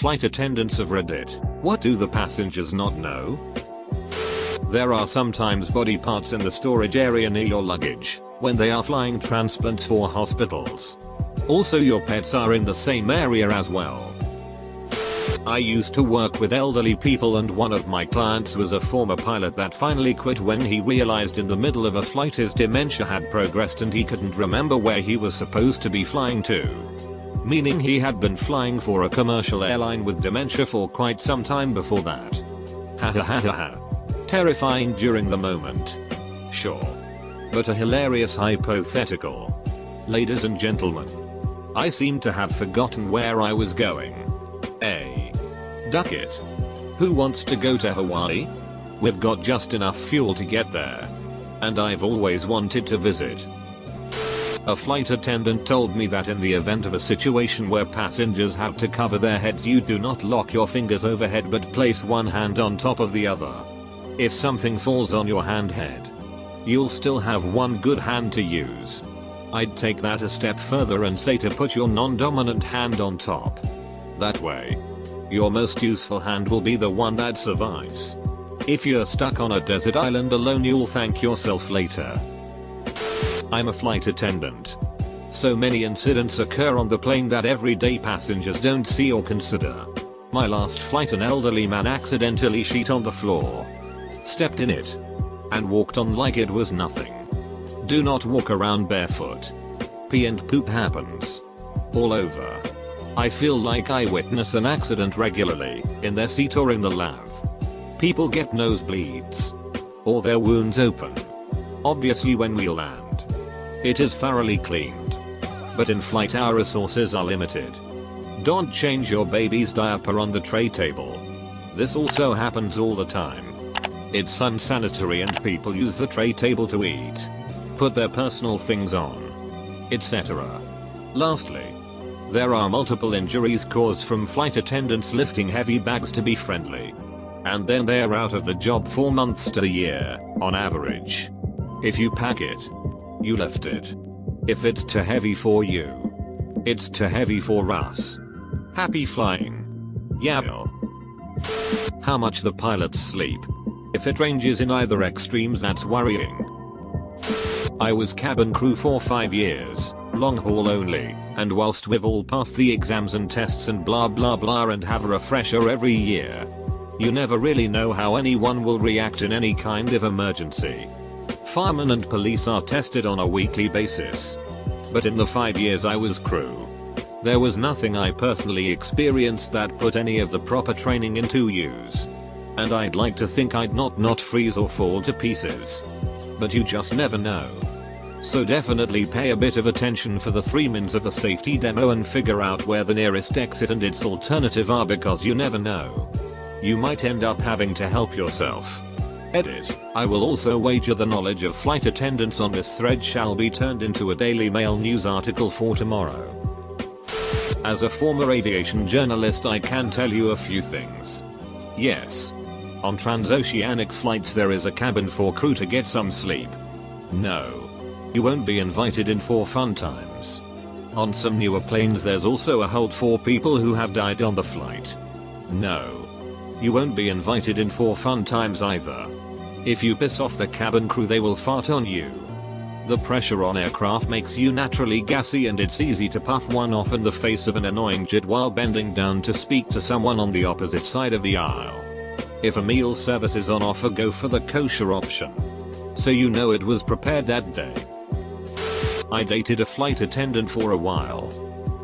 flight attendants of Reddit. What do the passengers not know? There are sometimes body parts in the storage area near your luggage when they are flying transplants for hospitals. Also, your pets are in the same area as well. I used to work with elderly people, and one of my clients was a former pilot that finally quit when he realized in the middle of a flight his dementia had progressed and he couldn't remember where he was supposed to be flying to. Meaning he had been flying for a commercial airline with dementia for quite some time before that. Ha ha ha ha ha. Terrifying during the moment. Sure. But a hilarious hypothetical. Ladies and gentlemen, I seem to have forgotten where I was going. Duck it. Who wants to go to Hawaii? We've got just enough fuel to get there. And I've always wanted to visit. A flight attendant told me that in the event of a situation where passengers have to cover their heads, you do not lock your fingers overhead but place one hand on top of the other. If something falls on your head, you'll still have one good hand to use. I'd take that a step further and say to put your non-dominant hand on top. That way, your most useful hand will be the one that survives. If you're stuck on a desert island alone, you'll thank yourself later. I'm a flight attendant. So many incidents occur on the plane that everyday passengers don't see or consider. My last flight, an elderly man accidentally shit on the floor, stepped in it, and walked on like it was nothing. Do not walk around barefoot. Pee and poop happens all over. I feel like I witness an accident regularly, in their seat or in the lav. People get nosebleeds, or their wounds open. Obviously when we land, it is thoroughly cleaned. But in flight our resources are limited. Don't change your baby's diaper on the tray table. This also happens all the time. It's unsanitary and people use the tray table to eat, put their personal things on, etc. Lastly, there are multiple injuries caused from flight attendants lifting heavy bags to be friendly. And then they're out of the job for months to a year, on average. If you pack it, you lift it. If it's too heavy for you, it's too heavy for us. Happy flying. Yeah. How much the pilots sleep. If it ranges in either extremes, that's worrying. I was cabin crew for 5 years, long haul only, and whilst we've all passed the exams and tests and blah blah blah and have a refresher every year, you never really know how anyone will react in any kind of emergency. Firemen and police are tested on a weekly basis. But in the 5 years I was crew, there was nothing I personally experienced that put any of the proper training into use. And I'd like to think I'd not freeze or fall to pieces. But you just never know. So definitely pay a bit of attention for the 3 mins of the safety demo and figure out where the nearest exit and its alternative are, because you never know. You might end up having to help yourself. Edit. I will also wager the knowledge of flight attendants on this thread shall be turned into a Daily Mail news article for tomorrow. As a former aviation journalist, I can tell you a few things. Yes. On transoceanic flights there is a cabin for crew to get some sleep. No. You won't be invited in for fun times. On some newer planes there's also a hold for people who have died on the flight. No. You won't be invited in for fun times either. If you piss off the cabin crew they will fart on you. The pressure on aircraft makes you naturally gassy and it's easy to puff one off in the face of an annoying jit while bending down to speak to someone on the opposite side of the aisle. If a meal service is on offer, go for the kosher option, so you know it was prepared that day. I dated a flight attendant for a while.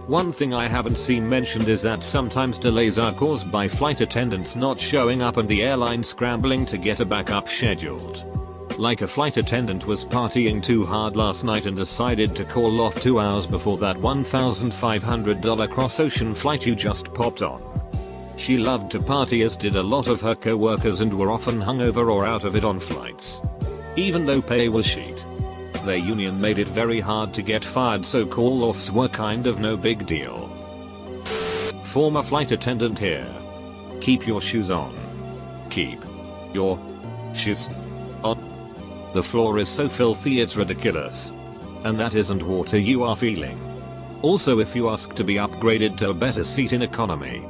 One thing I haven't seen mentioned is that sometimes delays are caused by flight attendants not showing up and the airline scrambling to get a backup scheduled. Like a flight attendant was partying too hard last night and decided to call off 2 hours before that $1,500 cross-ocean flight you just popped on. She loved to party, as did a lot of her co-workers, and were often hungover or out of it on flights. Even though pay was shit, their union made it very hard to get fired, so call-offs were kind of no big deal. Former flight attendant here. Keep your shoes on. Keep your shoes on. The floor is so filthy it's ridiculous. And that isn't water you are feeling. Also, if you ask to be upgraded to a better seat in economy,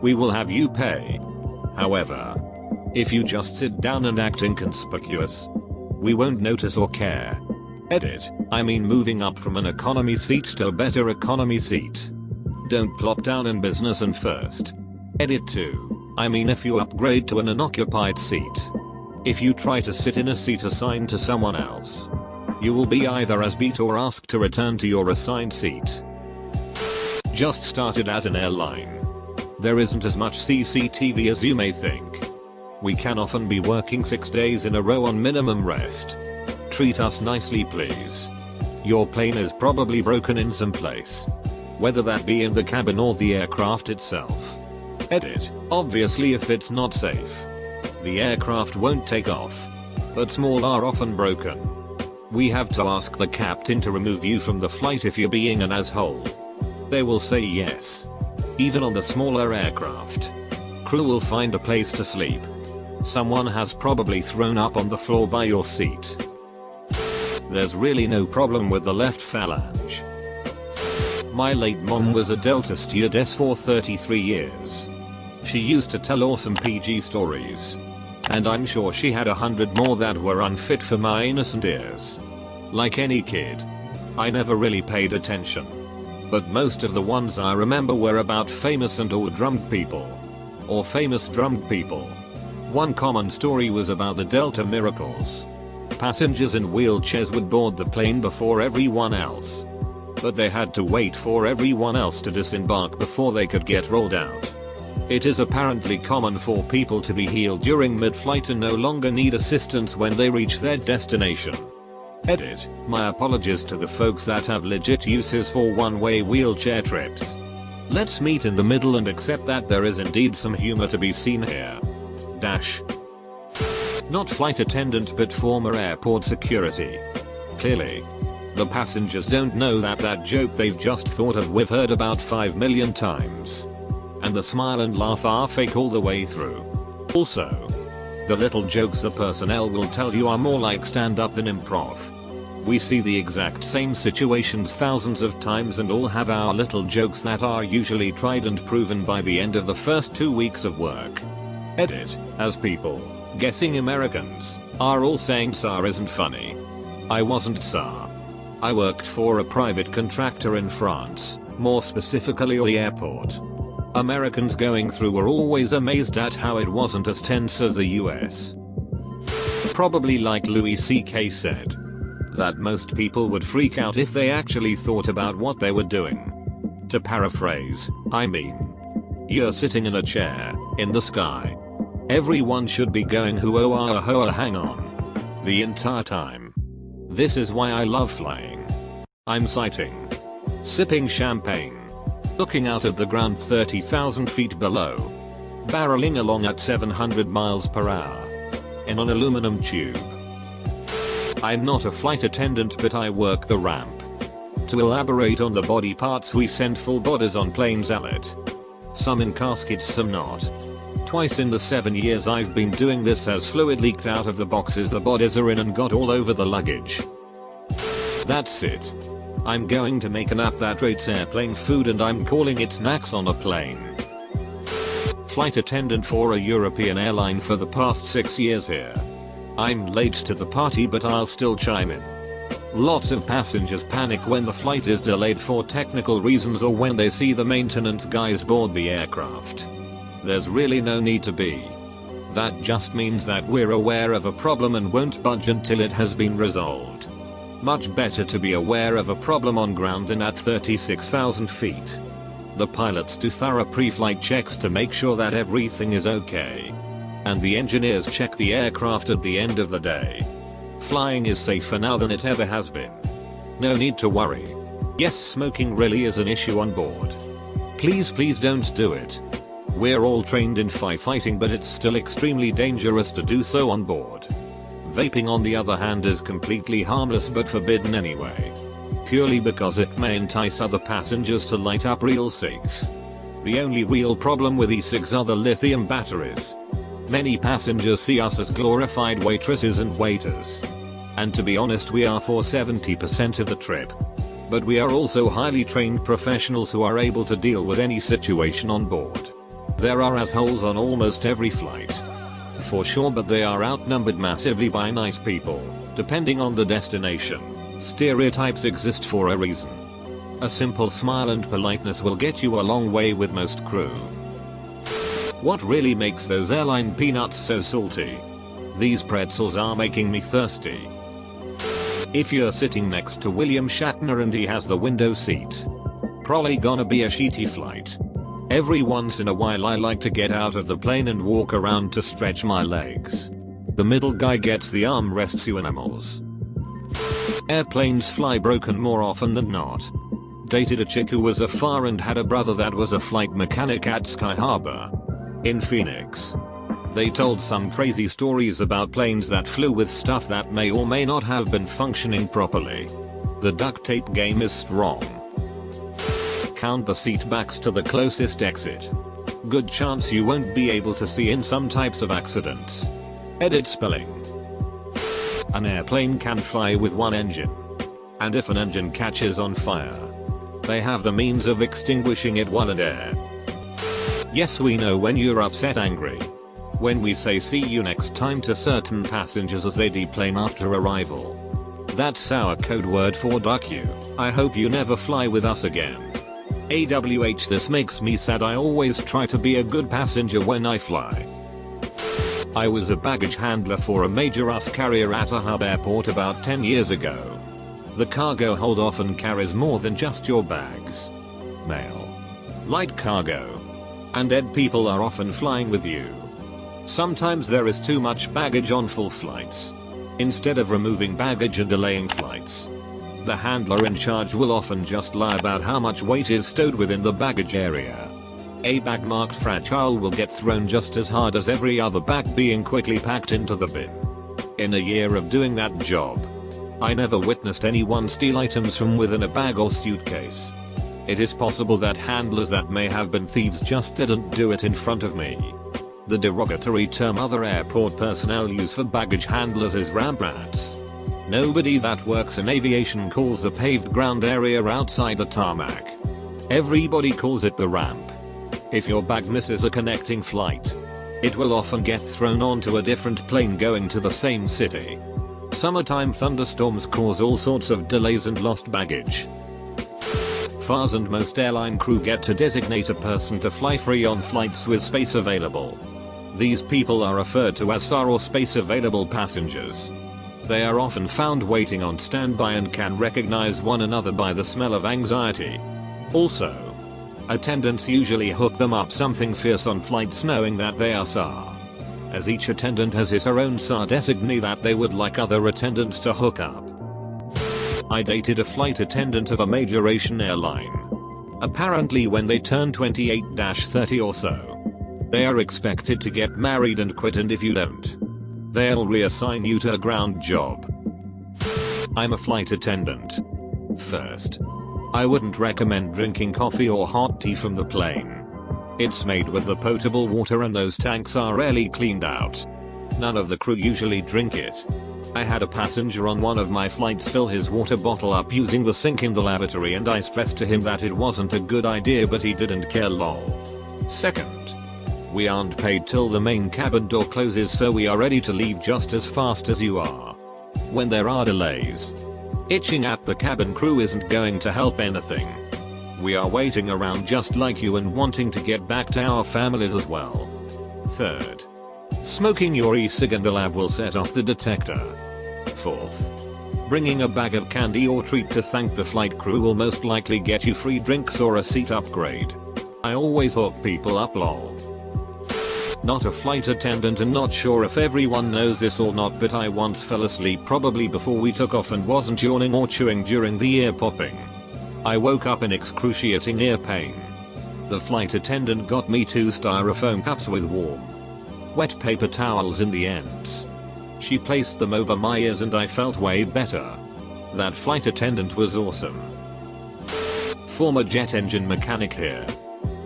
we will have you pay. However, if you just sit down and act inconspicuous, we won't notice or care. Edit, I mean moving up from an economy seat to a better economy seat. Don't plop down in business and first. Edit 2, I mean if you upgrade to an unoccupied seat. If you try to sit in a seat assigned to someone else, you will be either as beat or asked to return to your assigned seat. Just started at an airline. There isn't as much CCTV as you may think. We can often be working 6 days in a row on minimum rest. Treat us nicely please. Your plane is probably broken in some place. Whether that be in the cabin or the aircraft itself. Edit, obviously if it's not safe, the aircraft won't take off. But small are often broken. We have to ask the captain to remove you from the flight if you're being an asshole. They will say yes. Even on the smaller aircraft. Crew will find a place to sleep. Someone has probably thrown up on the floor by your seat. There's really no problem with the left phalange. My late mom was a Delta stewardess for 33 years. She used to tell awesome PG stories. And I'm sure she had 100 more that were unfit for my innocent ears. Like any kid, I never really paid attention. But most of the ones I remember were about famous and or drunk people. Or famous drunk people. One common story was about the Delta miracles. Passengers in wheelchairs would board the plane before everyone else. But they had to wait for everyone else to disembark before they could get rolled out. It is apparently common for people to be healed during mid-flight and no longer need assistance when they reach their destination. Edit, my apologies to the folks that have legit uses for one-way wheelchair trips. Let's meet in the middle and accept that there is indeed some humor to be seen here. Dash. Not flight attendant but former airport security. Clearly, the passengers don't know that joke they've just thought of we've heard about 5 million times. And the smile and laugh are fake all the way through. Also, the little jokes the personnel will tell you are more like stand-up than improv. We see the exact same situations thousands of times and all have our little jokes that are usually tried and proven by the end of the first 2 weeks of work. Edit, as people, guessing Americans, are all saying SAR isn't funny. I wasn't SAR. I worked for a private contractor in France, more specifically the airport. Americans going through were always amazed at how it wasn't as tense as the US. Probably like Louis C.K. said. That most people would freak out if they actually thought about what they were doing. To paraphrase, I mean, you're sitting in a chair, in the sky. Everyone should be going hoo-oh-ah-ho-ah hang on. The entire time. This is why I love flying. I'm sighting. Sipping champagne. Looking out at the ground 30,000 feet below. Barreling along at 700 miles per hour. In an aluminum tube. I'm not a flight attendant but I work the ramp. To elaborate on the body parts we send full bodies on planes at it. Some in caskets, some not. Twice in the 7 years I've been doing this has fluid leaked out of the boxes the bodies are in and got all over the luggage. That's it. I'm going to make an app that rates airplane food and I'm calling it Snacks on a Plane. Flight attendant for a European airline for the past 6 years here. I'm late to the party but I'll still chime in. Lots of passengers panic when the flight is delayed for technical reasons or when they see the maintenance guys board the aircraft. There's really no need to be. That just means that we're aware of a problem and won't budge until it has been resolved. Much better to be aware of a problem on ground than at 36,000 feet. The pilots do thorough pre-flight checks to make sure that everything is okay. And the engineers check the aircraft at the end of the day. Flying is safer now than it ever has been. No need to worry. Yes, smoking really is an issue on board. Please don't do it. We're all trained in firefighting but it's still extremely dangerous to do so on board. Vaping on the other hand is completely harmless but forbidden anyway. Purely because it may entice other passengers to light up real cigs. The only real problem with e-cigs are the lithium batteries. Many passengers see us as glorified waitresses and waiters. And to be honest we are for 70% of the trip. But we are also highly trained professionals who are able to deal with any situation on board. There are assholes on almost every flight. For sure, but they are outnumbered massively by nice people, depending on the destination. Stereotypes exist for a reason. A simple smile and politeness will get you a long way with most crew. What really makes those airline peanuts so salty? These pretzels are making me thirsty. If you're sitting next to William Shatner and he has the window seat, probably gonna be a shitty flight. Every once in a while I like to get out of the plane and walk around to stretch my legs. The middle guy gets the armrests, you animals. Airplanes fly broken more often than not. Dated a chick who was a FAR and had a brother that was a flight mechanic at Sky Harbor in Phoenix. They told some crazy stories about planes that flew with stuff that may or may not have been functioning properly. The duct tape game is strong. Count the seat backs to the closest exit. Good chance you won't be able to see in some types of accidents. Edit spelling. An airplane can fly with one engine. And if an engine catches on fire, they have the means of extinguishing it while in air. Yes, we know when you're upset, angry. When we say see you next time to certain passengers as they deplane after arrival. That's our code word for duck you. I hope you never fly with us again. AWH, this makes me sad. I always try to be a good passenger when I fly. I was a baggage handler for a major US carrier at a hub airport about 10 years ago. The cargo hold often carries more than just your bags. Mail, light cargo, and dead people are often flying with you. Sometimes there is too much baggage on full flights. Instead of removing baggage and delaying flights, the handler in charge will often just lie about how much weight is stowed within the baggage area. A bag marked fragile will get thrown just as hard as every other bag being quickly packed into the bin. In a year of doing that job, I never witnessed anyone steal items from within a bag or suitcase. It is possible that handlers that may have been thieves just didn't do it in front of me. The derogatory term other airport personnel use for baggage handlers is ramp rats. Nobody that works in aviation calls the paved ground area outside the tarmac. Everybody calls it the ramp. If your bag misses a connecting flight, it will often get thrown onto a different plane going to the same city. Summertime thunderstorms cause all sorts of delays and lost baggage. FARs and most airline crew get to designate a person to fly free on flights with space available. These people are referred to as SAR or space available passengers. They are often found waiting on standby and can recognize one another by the smell of anxiety. Also, attendants usually hook them up something fierce on flights knowing that they are SAR, as each attendant has his or own SAR designee that they would like other attendants to hook up. I dated a flight attendant of a major Asian airline. Apparently when they turn 28-30 or so, they are expected to get married and quit, and if you don't, they'll reassign you to a ground job. I'm a flight attendant. First, I wouldn't recommend drinking coffee or hot tea from the plane. It's made with the potable water and those tanks are rarely cleaned out. None of the crew usually drink it. I had a passenger on one of my flights fill his water bottle up using the sink in the lavatory, and I stressed to him that it wasn't a good idea, but he didn't care, lol. Second, we aren't paid till the main cabin door closes, so we are ready to leave just as fast as you are. When there are delays, itching at the cabin crew isn't going to help anything. We are waiting around just like you and wanting to get back to our families as well. Third, smoking your e-cig in the lab will set off the detector. Fourth, bringing a bag of candy or treat to thank the flight crew will most likely get you free drinks or a seat upgrade. I always hook people up, lol. Not a flight attendant and not sure if everyone knows this or not, but I once fell asleep probably before we took off and wasn't yawning or chewing during the ear popping. I woke up in excruciating ear pain. The flight attendant got me 2 styrofoam cups with warm, wet paper towels in the ends. She placed them over my ears and I felt way better. That flight attendant was awesome. Former jet engine mechanic here.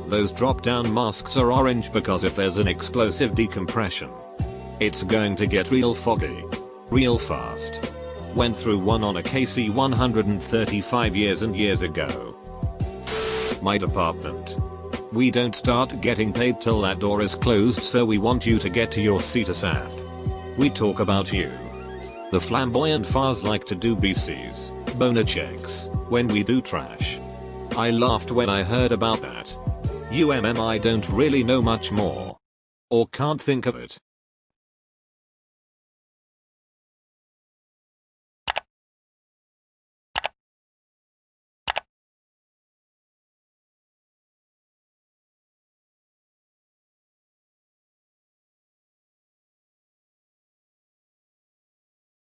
Those drop-down masks are orange because if there's an explosive decompression, it's going to get real foggy, real fast. Went through one on a KC-135 years and years ago. My department. We don't start getting paid till that door is closed, so we want you to get to your seat ASAP. We talk about you. The flamboyant Fars like to do BCs, boner checks, when we do trash. I laughed when I heard about that. I don't really know much more. Or can't think of it.